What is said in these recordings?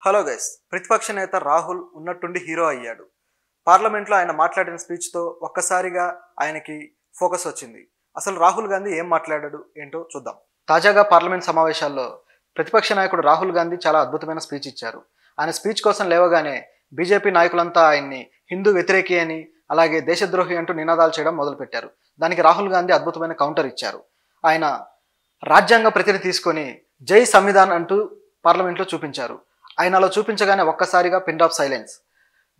Hello guys, ప్రతిపక్ష నేత రాహుల్ ఉన్నట్టుండి హీరో అయ్యాడు. పార్లమెంట్లో ఆయన మాట్లాడిన స్పీచ్తో ఒక్కసారిగా ఆయనకి ఫోకస్ వచ్చింది. అసలు రాహుల్ గాంధీ ఏం మాట్లాడాడు ఏంటో చూద్దాం. తాజాగా పార్లమెంట్ సమావేశాల్లో ప్రతిపక్ష నాయకుడు రాహుల్ గాంధీ చాలా అద్భుతమైన స్పీచ్ ఇచ్చారు. ఆయన స్పీచ్ కోసం లేవగానే బీజేపీ నాయకులంతా ఆయన్ని హిందూ వ్యతిరేకి అని, అలాగే దేశద్రోహి అంటూ నినాదాలు చేయడం మొదలుపెట్టారు. దానికి రాహుల్ గాంధీ అద్భుతమైన కౌంటర్ ఇచ్చారు. ఆయన రాజ్యాంగ ప్రతిని తీసుకొని జై సంవిధాన్ అంటూ పార్లమెంట్లో చూపించారు. ఆయన అలా చూపించగానే ఒక్కసారిగా పిన్ ఆఫ్ సైలెన్స్.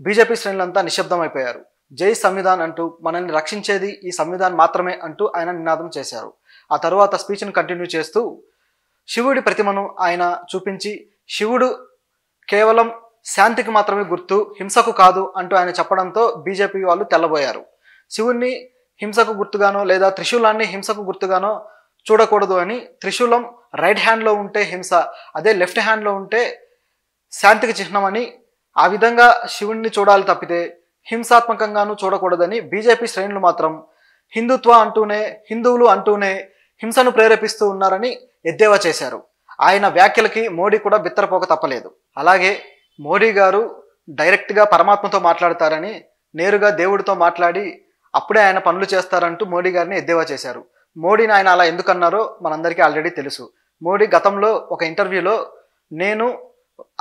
బీజేపీ శ్రేణులంతా నిశ్శబ్దం అయిపోయారు. జై సంవిధాన్ అంటూ మనల్ని రక్షించేది ఈ సంవిధాన్ మాత్రమే అంటూ ఆయన నినాదం చేశారు. ఆ తరువాత స్పీచ్ను కంటిన్యూ చేస్తూ శివుడి ప్రతిమను ఆయన చూపించి శివుడు కేవలం శాంతికి మాత్రమే గుర్తు, హింసకు కాదు అంటూ ఆయన చెప్పడంతో బీజేపీ వాళ్ళు తెల్లబోయారు. శివుణ్ణి హింసకు గుర్తుగానో లేదా త్రిశూలాన్ని హింసకు గుర్తుగానో చూడకూడదు అని, త్రిశూలం రైట్ హ్యాండ్లో ఉంటే హింస, అదే లెఫ్ట్ హ్యాండ్లో ఉంటే శాంతికి చిహ్నమని, ఆ విధంగా శివుణ్ణి చూడాలి తప్పితే హింసాత్మకంగానూ చూడకూడదని బీజేపీ శ్రేణులు మాత్రం హిందుత్వ అంటూనే, హిందువులు అంటూనే హింసను ప్రేరేపిస్తూ ఉన్నారని ఎద్దేవా చేశారు. ఆయన వ్యాఖ్యలకి మోడీ కూడా బిత్తరపోక తప్పలేదు. అలాగే మోడీ గారు డైరెక్ట్గా పరమాత్మతో మాట్లాడతారని, నేరుగా దేవుడితో మాట్లాడి అప్పుడే ఆయన పనులు చేస్తారంటూ మోడీ గారిని ఎద్దేవా చేశారు. మోడీని ఆయన అలా ఎందుకన్నారో మనందరికీ ఆల్రెడీ తెలుసు. మోడీ గతంలో ఒక ఇంటర్వ్యూలో నేను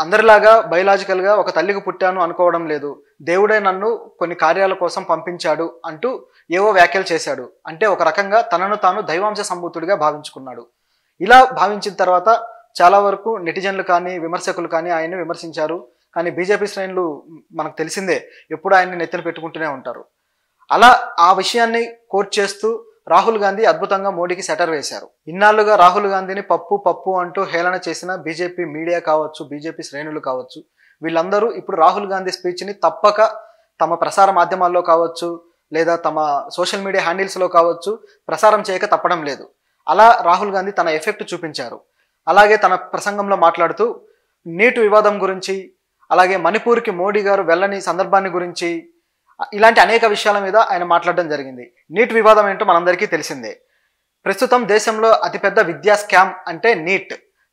అందరిలాగా బయలాజికల్గా ఒక తల్లికి పుట్టాను అనుకోవడం లేదు, దేవుడే నన్ను కొన్ని కార్యాల కోసం పంపించాడు అంటూ ఏవో వ్యాఖ్యలు చేశాడు. అంటే ఒక రకంగా తనను తాను దైవాంశ సంభూతుడిగా భావించుకున్నాడు. ఇలా భావించిన తర్వాత చాలా వరకు నెటిజన్లు కానీ విమర్శకులు కానీ ఆయన్ని విమర్శించారు. కానీ బీజేపీ శ్రేణులు మనకు తెలిసిందే, ఎప్పుడు ఆయన్ని నెత్తిన పెట్టుకుంటూనే ఉంటారు. అలా ఆ విషయాన్ని కోట్ చేస్తూ రాహుల్ గాంధీ అద్భుతంగా మోడీకి సెటర్ వేశారు. ఇన్నాళ్లుగా రాహుల్ గాంధీని పప్పు పప్పు అంటూ హేళన చేసిన బీజేపీ మీడియా కావచ్చు, బీజేపీ శ్రేణులు కావచ్చు, వీళ్ళందరూ ఇప్పుడు రాహుల్ గాంధీ స్పీచ్ని తప్పక తమ ప్రసార మాధ్యమాల్లో కావచ్చు, లేదా తమ సోషల్ మీడియా హ్యాండిల్స్లో కావచ్చు ప్రసారం చేయక తప్పడం లేదు. అలా రాహుల్ గాంధీ తన ఎఫెక్ట్ చూపించారు. అలాగే తన ప్రసంగంలో మాట్లాడుతూ నీట్ వివాదం గురించి, అలాగే మణిపూర్కి మోడీ గారు వెళ్ళని సందర్భాన్ని గురించి, ఇలాంటి అనేక విషయాల మీద ఆయన మాట్లాడడం జరిగింది. నీట్ వివాదం ఏంటో మనందరికీ తెలిసిందే. ప్రస్తుతం దేశంలో అతిపెద్ద విద్యా స్కామ్ అంటే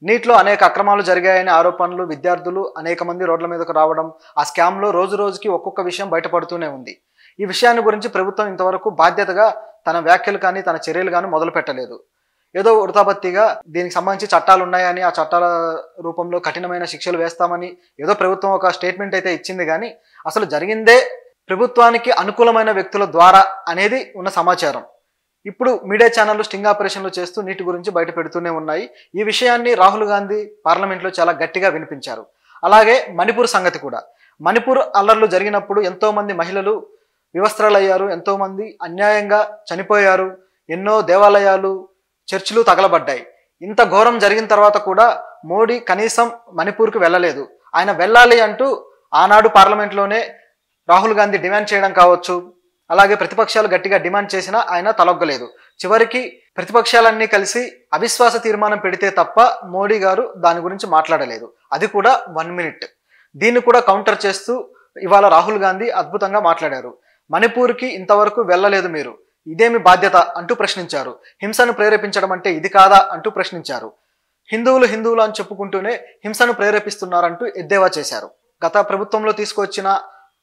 నీట్లో అనేక అక్రమాలు జరిగాయనే ఆరోపణలు, విద్యార్థులు అనేక మంది రోడ్ల మీదకు రావడం, ఆ స్కామ్లో రోజు రోజుకి ఒక్కొక్క విషయం బయటపడుతూనే ఉంది. ఈ విషయాన్ని గురించి ప్రభుత్వం ఇంతవరకు బాధ్యతగా తన వ్యాఖ్యలు కానీ తన చర్యలు కానీ మొదలు పెట్టలేదు. ఏదో వృతాబత్తిగా దీనికి సంబంధించి చట్టాలు ఉన్నాయని, ఆ చట్టాల రూపంలో కఠినమైన శిక్షలు వేస్తామని ఏదో ప్రభుత్వం ఒక స్టేట్మెంట్ అయితే ఇచ్చింది. కానీ అసలు జరిగిందే ప్రభుత్వానికి అనుకూలమైన వ్యక్తుల ద్వారా అనేది ఉన్న సమాచారం. ఇప్పుడు మీడియా ఛానళ్లు స్టింగ్ ఆపరేషన్లు చేస్తూ నీటి గురించి బయట పెడుతూనే ఉన్నాయి. ఈ విషయాన్ని రాహుల్ గాంధీ పార్లమెంట్లో చాలా గట్టిగా వినిపించారు. అలాగే మణిపూర్ సంగతి కూడా. మణిపూర్ అల్లర్లు జరిగినప్పుడు ఎంతోమంది మహిళలు వివస్త్రాలయ్యారు, ఎంతోమంది అన్యాయంగా చనిపోయారు, ఎన్నో దేవాలయాలు, చర్చిలు తగలబడ్డాయి. ఇంత ఘోరం జరిగిన తర్వాత కూడా మోడీ కనీసం మణిపూర్కి వెళ్ళలేదు. ఆయన వెళ్ళాలి అంటూ ఆనాడు పార్లమెంట్లోనే రాహుల్ గాంధీ డిమాండ్ చేయడం కావచ్చు, అలాగే ప్రతిపక్షాలు గట్టిగా డిమాండ్ చేసినా ఆయన తలొగ్గలేదు. చివరికి ప్రతిపక్షాలన్నీ కలిసి అవిశ్వాస తీర్మానం పెడితే తప్ప మోడీ గారు దాని గురించి మాట్లాడలేదు. అది కూడా 1 minute. దీన్ని కూడా కౌంటర్ చేస్తూ ఇవాళ రాహుల్ గాంధీ అద్భుతంగా మాట్లాడారు. మణిపూర్కి ఇంతవరకు వెళ్ళలేదు మీరు, ఇదేమి బాధ్యత అంటూ ప్రశ్నించారు. హింసను ప్రేరేపించడం అంటే ఇది కాదా అంటూ ప్రశ్నించారు. హిందువులు అని చెప్పుకుంటూనే హింసను ప్రేరేపిస్తున్నారంటూ ఎద్దేవా చేశారు. గత ప్రభుత్వంలో తీసుకొచ్చిన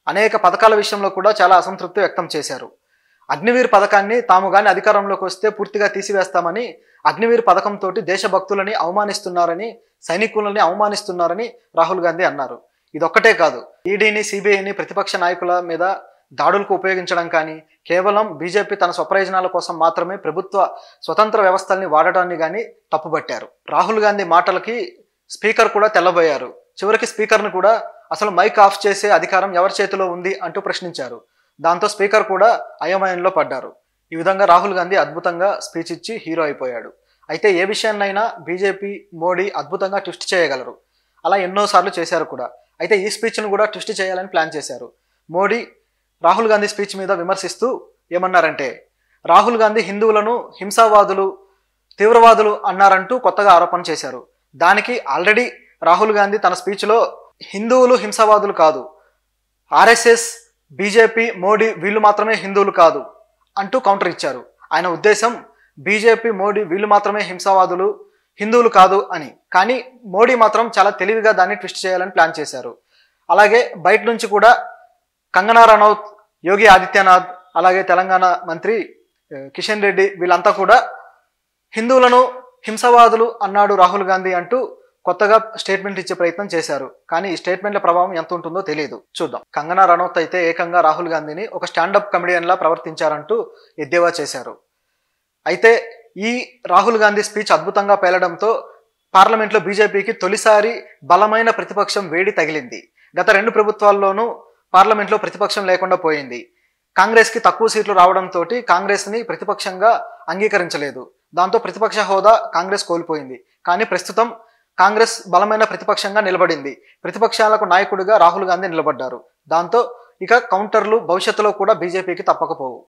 అనేక పథకాల విషయంలో కూడా చాలా అసంతృప్తి వ్యక్తం చేశారు. అగ్నివీర్ పథకాన్ని తాము కానీ అధికారంలోకి వస్తే పూర్తిగా తీసివేస్తామని, అగ్నివీర్ పథకంతో దేశభక్తులని అవమానిస్తున్నారని, సైనికులని అవమానిస్తున్నారని రాహుల్ గాంధీ అన్నారు. ఇదొక్కటే కాదు, ఈడీని, సిబిఐని ప్రతిపక్ష నాయకుల మీద దాడులకు ఉపయోగించడం కానీ, కేవలం బీజేపీ తన స్వప్రయోజనాల కోసం మాత్రమే ప్రభుత్వ స్వతంత్ర వ్యవస్థల్ని వాడటాన్ని కానీ తప్పుపట్టారు. రాహుల్ గాంధీ మాటలకి స్పీకర్ కూడా తెల్లబోయారు. చివరికి స్పీకర్ను కూడా అసలు మైక్ ఆఫ్ చేసే అధికారం ఎవరి చేతిలో ఉంది అంటూ ప్రశ్నించారు. దాంతో స్పీకర్ కూడా అయోమయంలో పడ్డారు. ఈ విధంగా రాహుల్ గాంధీ అద్భుతంగా స్పీచ్ ఇచ్చి హీరో అయిపోయాడు. అయితే ఏ విషయాన్నైనా బీజేపీ, మోడీ అద్భుతంగా ట్విస్ట్ చేయగలరు. అలా ఎన్నోసార్లు చేశారు కూడా. అయితే ఈ స్పీచ్ను కూడా ట్విస్ట్ చేయాలని ప్లాన్ చేశారు. మోడీ రాహుల్ గాంధీ స్పీచ్ మీద విమర్శిస్తూ ఏమన్నారంటే, రాహుల్ గాంధీ హిందువులను హింసావాదులు, తీవ్రవాదులు అన్నారంటూ కొత్తగా ఆరోపణ చేశారు. దానికి ఆల్రెడీ రాహుల్ గాంధీ తన స్పీచ్లో హిందువులు హింసావాదులు కాదు, ఆర్ఎస్ఎస్, బీజేపీ, మోడీ వీళ్ళు మాత్రమే హిందువులు కాదు అంటూ కౌంటర్ ఇచ్చారు. ఆయన ఉద్దేశం బీజేపీ, మోడీ వీళ్ళు మాత్రమే హింసావాదులు, హిందువులు కాదు అని. కానీ మోడీ మాత్రం చాలా తెలివిగా దాన్ని ట్విస్ట్ చేయాలని ప్లాన్ చేశారు. అలాగే బయట నుంచి కూడా కంగనా రనౌత్, యోగి ఆదిత్యనాథ్, అలాగే తెలంగాణ మంత్రి కిషన్ రెడ్డి వీళ్ళంతా కూడా హిందువులను హింసవాదులు అన్నాడు రాహుల్ గాంధీ అంటూ కొత్తగా స్టేట్మెంట్ ఇచ్చే ప్రయత్నం చేశారు. కానీ ఈ స్టేట్మెంట్ల ప్రభావం ఎంత ఉంటుందో తెలియదు, చూద్దాం. కంగనా రనౌత్ అయితే ఏకంగా రాహుల్ గాంధీని ఒక స్టాండప్ కమెడియన్లా ప్రవర్తించారంటూ ఎద్దేవా చేశారు. అయితే ఈ రాహుల్ గాంధీ స్పీచ్ అద్భుతంగా పేలడంతో పార్లమెంట్లో బీజేపీకి తొలిసారి బలమైన ప్రతిపక్షం వేడి తగిలింది. గత 2 ప్రభుత్వాల్లోనూ పార్లమెంట్లో ప్రతిపక్షం లేకుండా పోయింది. కాంగ్రెస్కి తక్కువ సీట్లు రావడంతో కాంగ్రెస్ని ప్రతిపక్షంగా అంగీకరించలేదు. దాంతో ప్రతిపక్ష హోదా కాంగ్రెస్ కోల్పోయింది. కానీ ప్రస్తుతం కాంగ్రెస్ బలమైన ప్రతిపక్షంగా నిలబడింది. ప్రతిపక్షాలకు నాయకుడిగా రాహుల్ గాంధీ నిలబడ్డారు. దాంతో ఇక కౌంటర్లు భవిష్యత్తులో కూడా బీజేపీకి తప్పకపోవు.